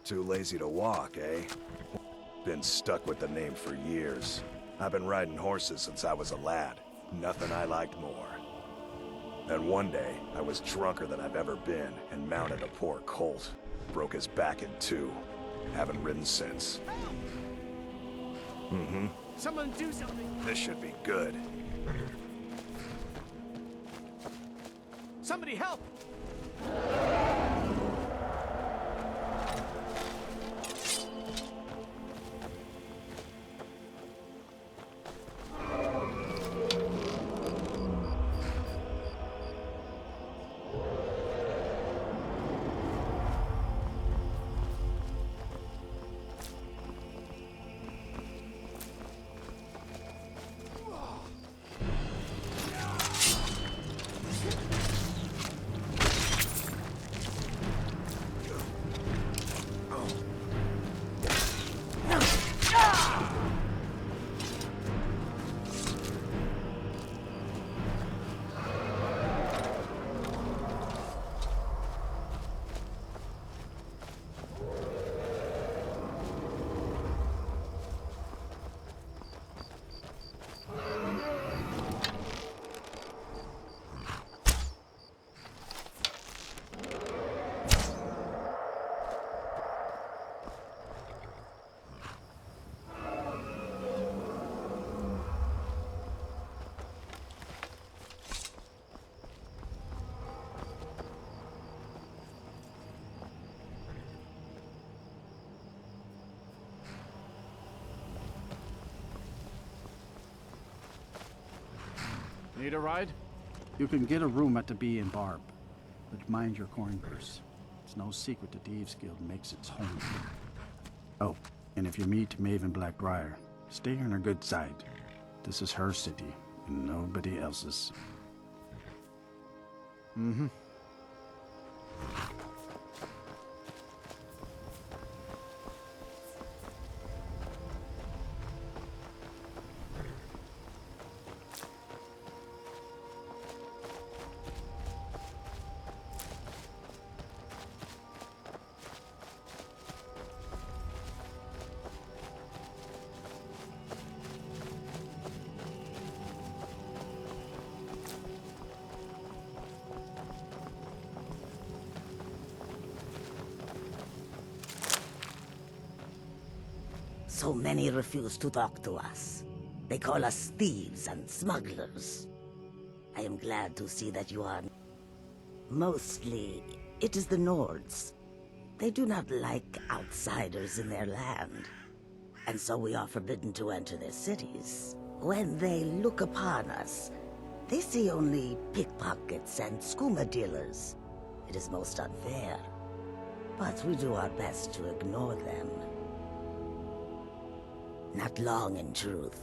Too lazy to walk, eh? Been stuck with the name for years. I've been riding horses since I was a lad. Nothing I liked more. Then one day, I was drunker than I've ever been and mounted a poor colt. Broke his back in two. Haven't ridden since. Mm-hmm. Someone do something! This should be good. Somebody help! Need a ride? You can get a room at the Bee and Barb, but mind your coin purse. It's no secret the Thieves Guild makes its home here. Oh, and if you meet Maven Blackbriar, stay on her good side. This is her city, and nobody else's. Mm-hmm. So many refuse to talk to us. They call us thieves and smugglers. I am glad to see that you are... Mostly, it is the Nords. They do not like outsiders in their land. And so we are forbidden to enter their cities. When they look upon us, they see only pickpockets and skooma dealers. It is most unfair. But we do our best to ignore them. Not long, in truth.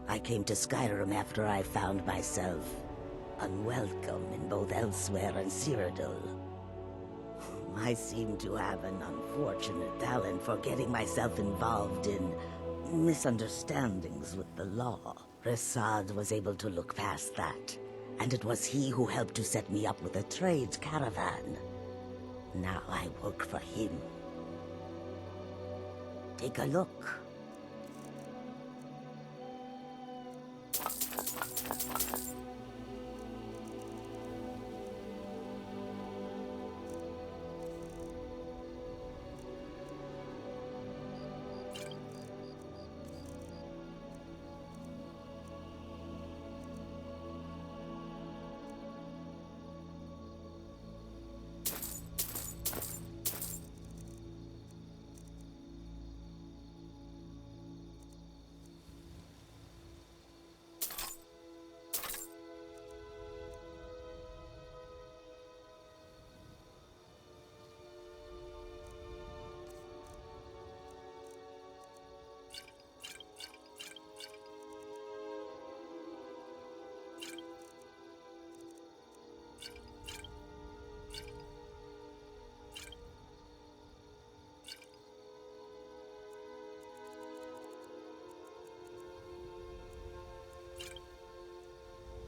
I came to Skyrim after I found myself unwelcome in both Elsewhere and Cyrodiil. I seem to have an unfortunate talent for getting myself involved in misunderstandings with the law. Resad was able to look past that, and it was he who helped to set me up with a trade caravan. Now I work for him. Take a look.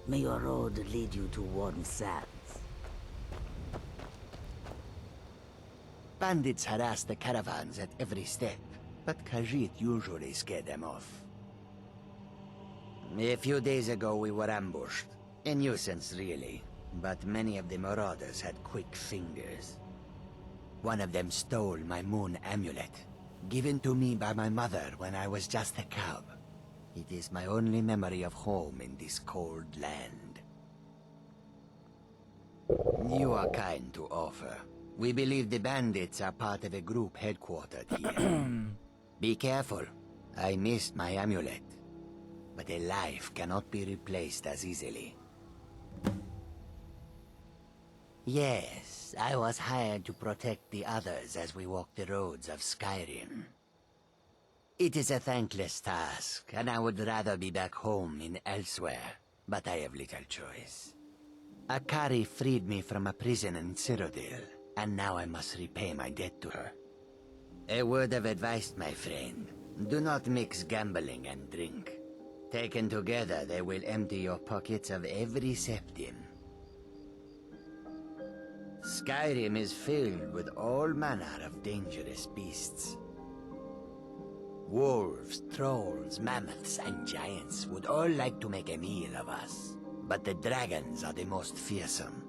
May your road lead you to warm sands. Bandits harassed the caravans at every step, but Khajiit usually scared them off. A few days ago we were ambushed. A nuisance, really, but many of the marauders had quick fingers. One of them stole my moon amulet, given to me by my mother when I was just a cub. It is my only memory of home in this cold land. You are kind to offer. We believe the bandits are part of a group headquartered here. Be careful. I missed my amulet. But a life cannot be replaced as easily. Yes, I was hired to protect the others as we walk the roads of Skyrim. It is a thankless task, and I would rather be back home in elsewhere, but I have little choice. Akari freed me from a prison in Cyrodiil, and now I must repay my debt to her. A word of advice, my friend. Do not mix gambling and drink. Taken together, they will empty your pockets of every septim. Skyrim is filled with all manner of dangerous beasts. Wolves, trolls, mammoths, and giants would all like to make a meal of us. But the dragons are the most fearsome.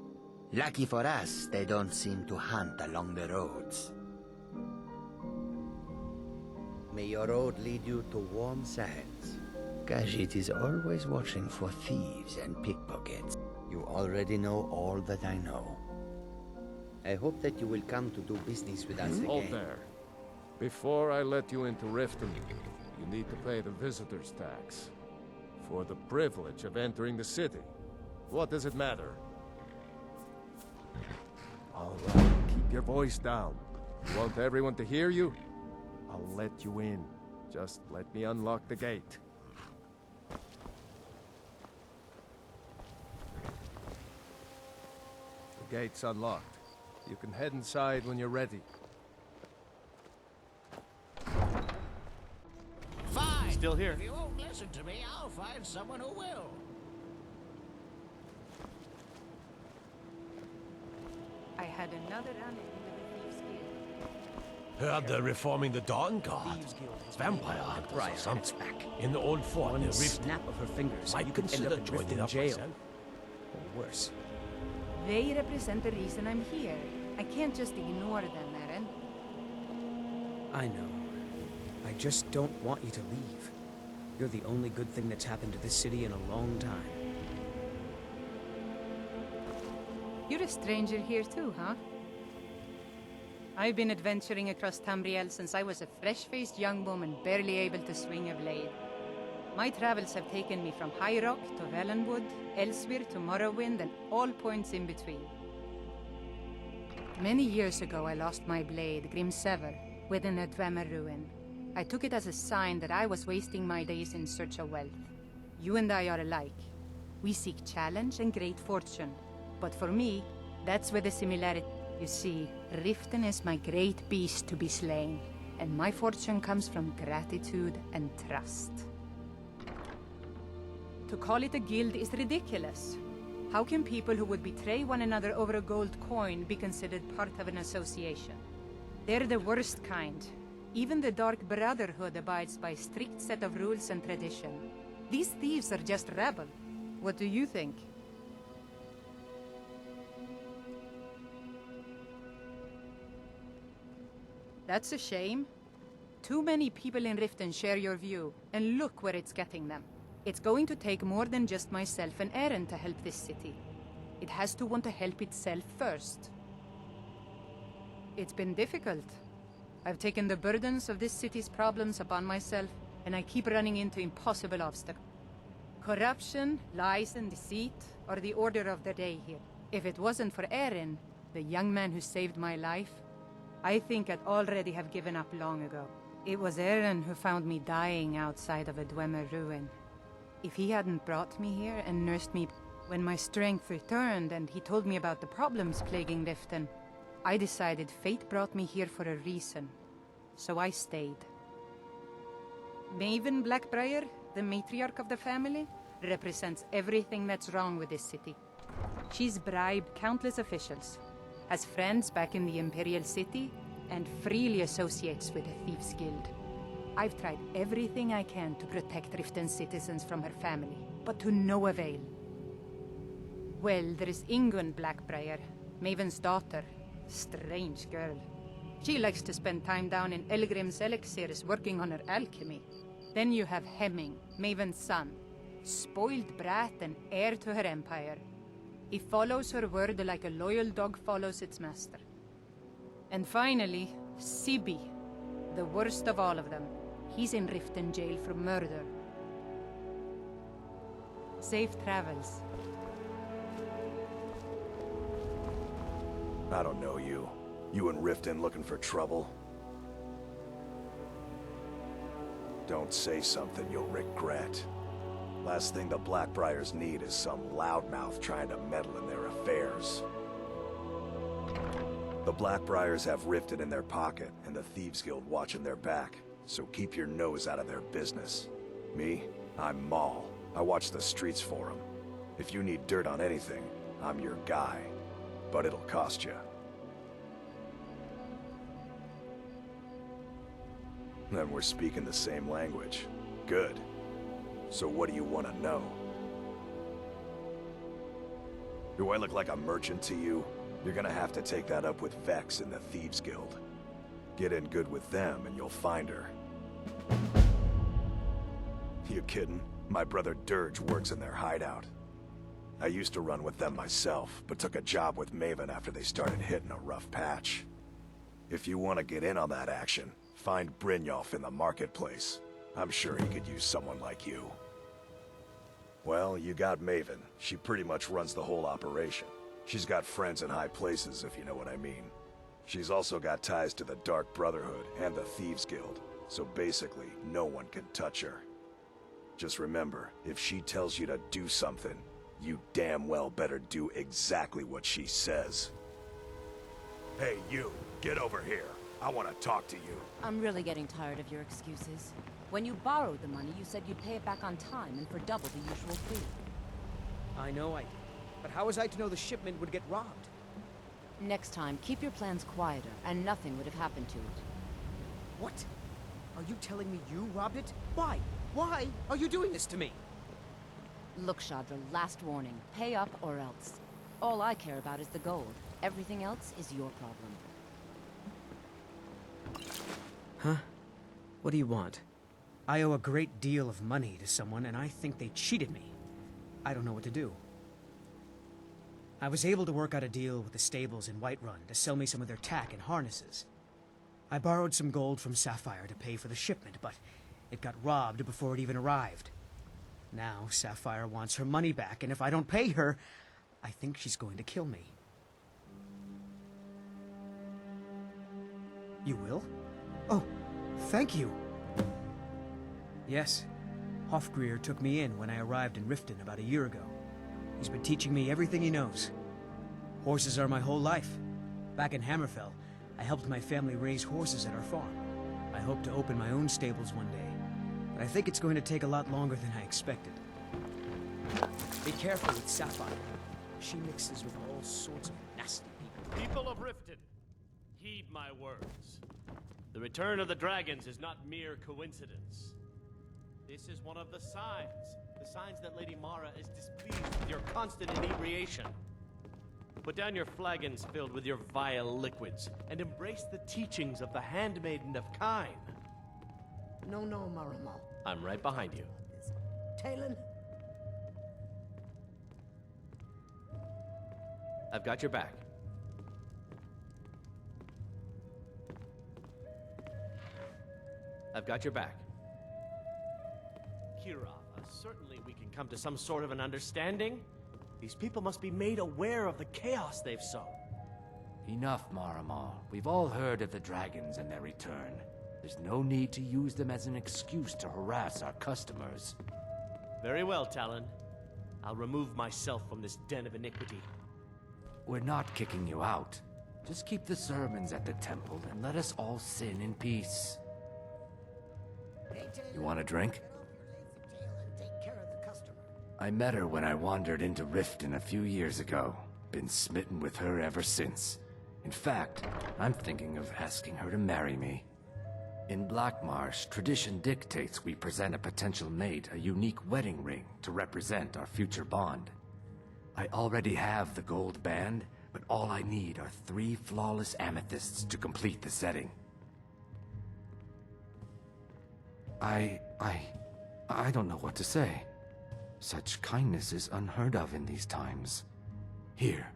Lucky for us, they don't seem to hunt along the roads. May your road lead you to warm sands. Khajiit is always watching for thieves and pickpockets. You already know all that I know. I hope that you will come to do business with us again. Hold there. Before I let you into Riften, you need to pay the visitor's tax. For the privilege of entering the city. What does it matter? All right, keep your voice down. You want everyone to hear you? I'll let you in. Just let me unlock the gate. The gate's unlocked. You can head inside when you're ready. Fine. Still here. If you won't listen to me, I'll find someone who will. I had another run-in with the Thieves Guild. Heard they're reforming the Dawn Guard. Vampire hunters or something. In the old fort One near Riften. snap of her fingers, Might you could end consider up in joining Riften up jail. myself. Or worse. They represent the reason I'm here. I can't just ignore them, Eren. I know. I just don't want you to leave. You're the only good thing that's happened to this city in a long time. You're a stranger here too, huh? I've been adventuring across Tamriel since I was a fresh-faced young woman barely able to swing a blade. My travels have taken me from High Rock to Valenwood, Elsewhere to Morrowind, and all points in between. Many years ago, I lost my blade, Grimsever, within a Dwemer ruin. I took it as a sign that I was wasting my days in search of wealth. You and I are alike. We seek challenge and great fortune. But for me, that's where the similarity... You see, Riften is my great beast to be slain, and my fortune comes from gratitude and trust. To call it a guild is ridiculous. How can people who would betray one another over a gold coin be considered part of an association? They're the worst kind. Even the Dark Brotherhood abides by a strict set of rules and tradition. These thieves are just rabble. What do you think? That's a shame. Too many people in Riften share your view, and look where it's getting them. It's going to take more than just myself and Eren to help this city. It has to want to help itself first. It's been difficult. I've taken the burdens of this city's problems upon myself, and I keep running into impossible obstacles. Corruption, lies, and deceit are the order of the day here. If it wasn't for Eren, the young man who saved my life, I think I'd already have given up long ago. It was Eren who found me dying outside of a Dwemer ruin. If he hadn't brought me here and nursed me when my strength returned and he told me about the problems plaguing Riften, I decided fate brought me here for a reason. So I stayed. Maven Blackbriar, the matriarch of the family, represents everything that's wrong with this city. She's bribed countless officials, has friends back in the Imperial City, and freely associates with the Thieves Guild. I've tried everything I can to protect Riften's citizens from her family, but to no avail. Well, there is Ingun Blackbriar, Maven's daughter. Strange girl. She likes to spend time down in Elgrim's elixirs working on her alchemy. Then you have Hemming, Maven's son. Spoiled brat and heir to her empire. He follows her word like a loyal dog follows its master. And finally, Sibi, the worst of all of them. He's in Riften jail for murder. Safe travels. I don't know you. You in Riften looking for trouble? Don't say something you'll regret. Last thing the Blackbriars need is some loudmouth trying to meddle in their affairs. The Blackbriars have Riften in their pocket, and the Thieves Guild watching their back, so keep your nose out of their business. Me? I'm Maul. I watch the streets for them. If you need dirt on anything, I'm your guy. But it'll cost you. Then we're speaking the same language. Good. So what do you want to know? Do I look like a merchant to you? You're gonna have to take that up with Vex in the Thieves Guild. Get in good with them and you'll find her. You kidding? My brother Dirge works in their hideout. I used to run with them myself, but took a job with Maven after they started hitting a rough patch. If you want to get in on that action, find Brynjolf in the marketplace. I'm sure he could use someone like you. Well, you got Maven. She pretty much runs the whole operation. She's got friends in high places, if you know what I mean. She's also got ties to the Dark Brotherhood and the Thieves Guild, so basically, no one can touch her. Just remember, if she tells you to do something, you damn well better do exactly what she says. Hey, you, get over here. I want to talk to you. I'm really getting tired of your excuses. When you borrowed the money, you said you'd pay it back on time and for double the usual fee. I know I did. But how was I to know the shipment would get robbed? Next time, keep your plans quieter, and nothing would have happened to it. What? Are you telling me you robbed it? Why? Why are you doing this to me? Look, Shadra, last warning. Pay up or else. All I care about is the gold. Everything else is your problem. Huh? What do you want? I owe a great deal of money to someone, and I think they cheated me. I don't know what to do. I was able to work out a deal with the stables in Whiterun to sell me some of their tack and harnesses. I borrowed some gold from Sapphire to pay for the shipment, but it got robbed before it even arrived. Now Sapphire wants her money back, and if I don't pay her, I think she's going to kill me. You will? Oh, thank you! Yes, Hofgrir took me in when I arrived in Riften about a year ago. He's been teaching me everything he knows. Horses are my whole life. Back in Hammerfell, I helped my family raise horses at our farm. I hope to open my own stables one day, but I think it's going to take a lot longer than I expected. Be careful with Sapphire. She mixes with all sorts of nasty people. People of Riften, heed my words. The return of the dragons is not mere coincidence. This is one of the signs that Lady Mara is displeased with your constant inebriation. Put down your flagons filled with your vile liquids, and embrace the teachings of the Handmaiden of Kine. No, Maramo. I'm right behind you. Talon? I've got your back. I've got your back. Kira, certainly we can come to some sort of an understanding. These people must be made aware of the chaos they've sown. Enough, Maramal. We've all heard of the dragons and their return. There's no need to use them as an excuse to harass our customers. Very well, Talon. I'll remove myself from this den of iniquity. We're not kicking you out. Just keep the sermons at the temple and let us all sin in peace. You want a drink? I met her when I wandered into Riften a few years ago. Been smitten with her ever since. In fact, I'm thinking of asking her to marry me. In Blackmarsh, tradition dictates we present a potential mate a unique wedding ring to represent our future bond. I already have the gold band, but all I need are 3 flawless amethysts to complete the setting. I don't know what to say. Such kindness is unheard of in these times. Here,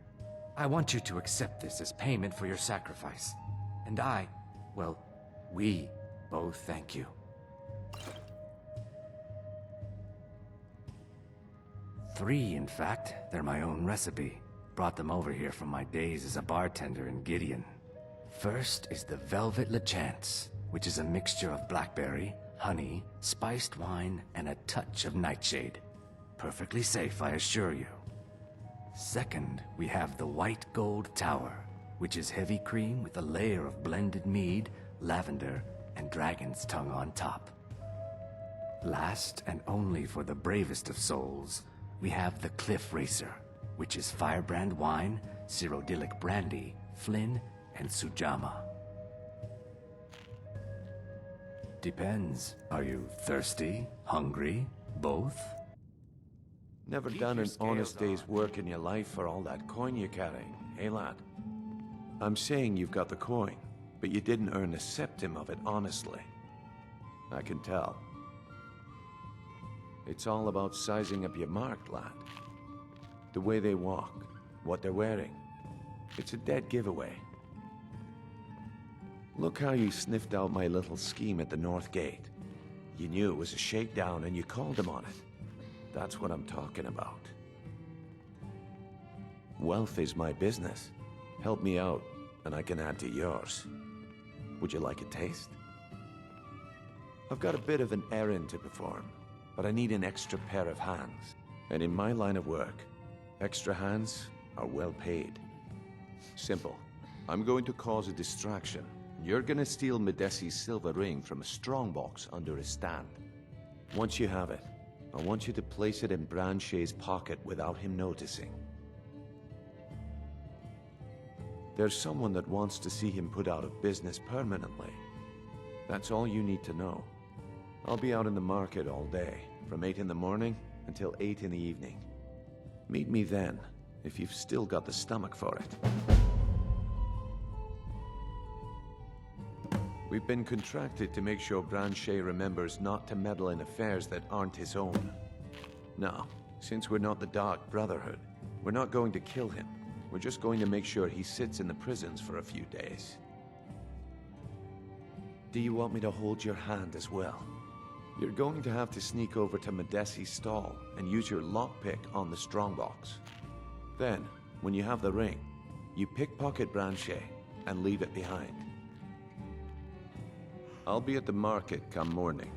I want you to accept this as payment for your sacrifice. And we both thank you. 3, in fact. They're my own recipe. Brought them over here from my days as a bartender in Gideon. First is the Velvet Lechance, which is a mixture of blackberry, honey, spiced wine, and a touch of nightshade. Perfectly safe, I assure you. Second, we have the White Gold Tower, which is heavy cream with a layer of blended mead, lavender, and dragon's tongue on top. Last, and only for the bravest of souls, we have the Cliff Racer, which is firebrand wine, cyrodiilic brandy, Flynn, and Sujama. Depends. Are you thirsty? Hungry? Both? Never done an honest day's work in your life for all that coin you're carrying, eh, lad? I'm saying you've got the coin, but you didn't earn a septim of it honestly. I can tell. It's all about sizing up your mark, lad. The way they walk, what they're wearing. It's a dead giveaway. Look how you sniffed out my little scheme at the North Gate. You knew it was a shakedown and you called him on it. That's what I'm talking about. Wealth is my business. Help me out, and I can add to yours. Would you like a taste? I've got a bit of an errand to perform, but I need an extra pair of hands. And in my line of work, extra hands are well paid. Simple. I'm going to cause a distraction. You're gonna steal Medesi's silver ring from a strongbox under his stand. Once you have it, I want you to place it in Branche's pocket without him noticing. There's someone that wants to see him put out of business permanently. That's all you need to know. I'll be out in the market all day, from 8 in the morning until 8 in the evening. Meet me then, if you've still got the stomach for it. We've been contracted to make sure Branche remembers not to meddle in affairs that aren't his own. Now, since we're not the Dark Brotherhood, we're not going to kill him. We're just going to make sure he sits in the prisons for a few days. Do you want me to hold your hand as well? You're going to have to sneak over to Medesi's stall and use your lockpick on the strongbox. Then, when you have the ring, you pickpocket Branche and leave it behind. I'll be at the market come morning.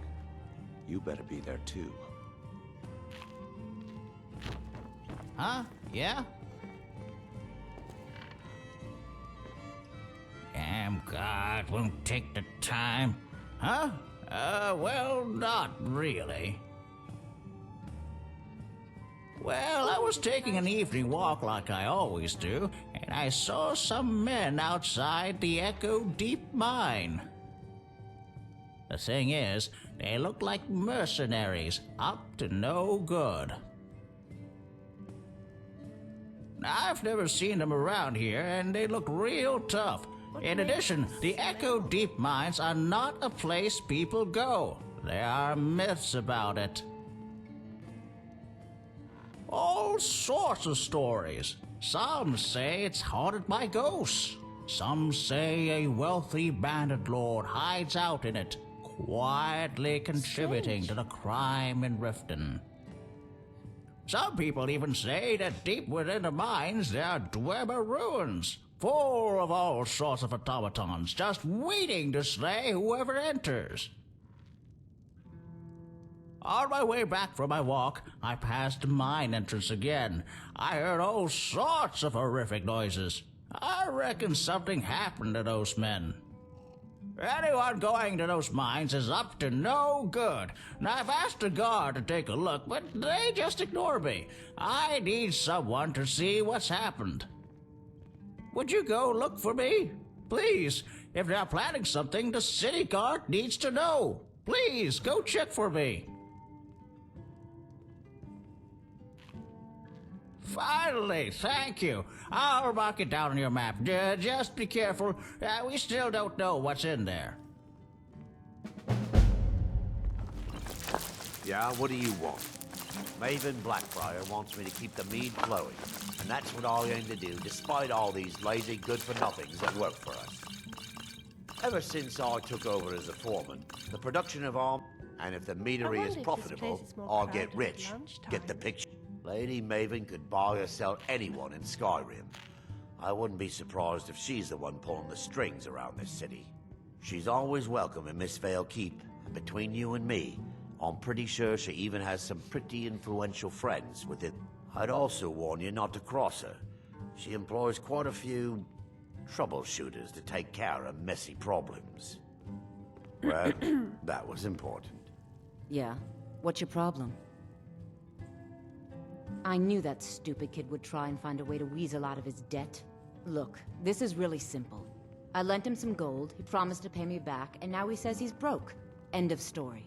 You better be there too. Huh? Yeah? Damn God won't take the time. Huh? Well, not really. Well, I was taking an evening walk like I always do, and I saw some men outside the Echo Deep Mine. The thing is, they look like mercenaries, up to no good. I've never seen them around here, and they look real tough. In addition, the Echo Deep Mines are not a place people go. There are myths about it. All sorts of stories. Some say it's haunted by ghosts. Some say a wealthy bandit lord hides out in it, quietly contributing to the crime in Riften. Some people even say that deep within the mines there are Dwemer ruins, full of all sorts of automatons, just waiting to slay whoever enters. On my way back from my walk, I passed the mine entrance again. I heard all sorts of horrific noises. I reckon something happened to those men. Anyone going to those mines is up to no good. Now, I've asked the guard to take a look, but they just ignore me. I need someone to see what's happened. Would you go look for me? Please, if they're planning something, the city guard needs to know. Please, go check for me. Finally, thank you. I'll mark it down on your map. Just be careful. We still don't know what's in there. Yeah, what do you want? Maven Blackbriar wants me to keep the mead flowing, and that's what I aim to do, despite all these lazy good-for-nothings that work for us. Ever since I took over as a foreman, the production of arm, and if the meadery is profitable, I'll get rich. Get the picture? Lady Maven could buy or sell anyone in Skyrim. I wouldn't be surprised if she's the one pulling the strings around this city. She's always welcome in Mistveil Keep, and between you and me, I'm pretty sure she even has some pretty influential friends within. I'd also warn you not to cross her. She employs quite a few troubleshooters to take care of messy problems. Well, that was important. Yeah? What's your problem? I knew that stupid kid would try and find a way to weasel out of his debt. Look, this is really simple. I lent him some gold, he promised to pay me back, and now he says he's broke. End of story.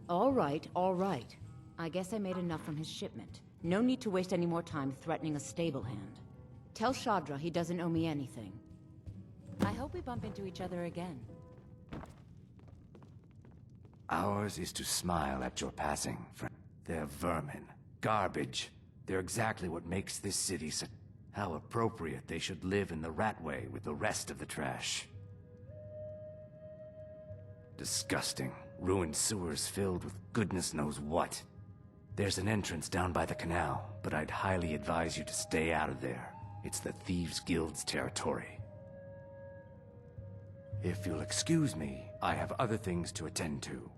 All right, all right. I guess I made enough from his shipment. No need to waste any more time threatening a stable hand. Tell Shadra he doesn't owe me anything. I hope we bump into each other again. Ours is to smile at your passing, friend. They're vermin. Garbage. They're exactly what makes this city so... How appropriate they should live in the Ratway with the rest of the trash. Disgusting. Ruined sewers filled with goodness knows what. There's an entrance down by the canal, but I'd highly advise you to stay out of there. It's the Thieves Guild's territory. If you'll excuse me, I have other things to attend to.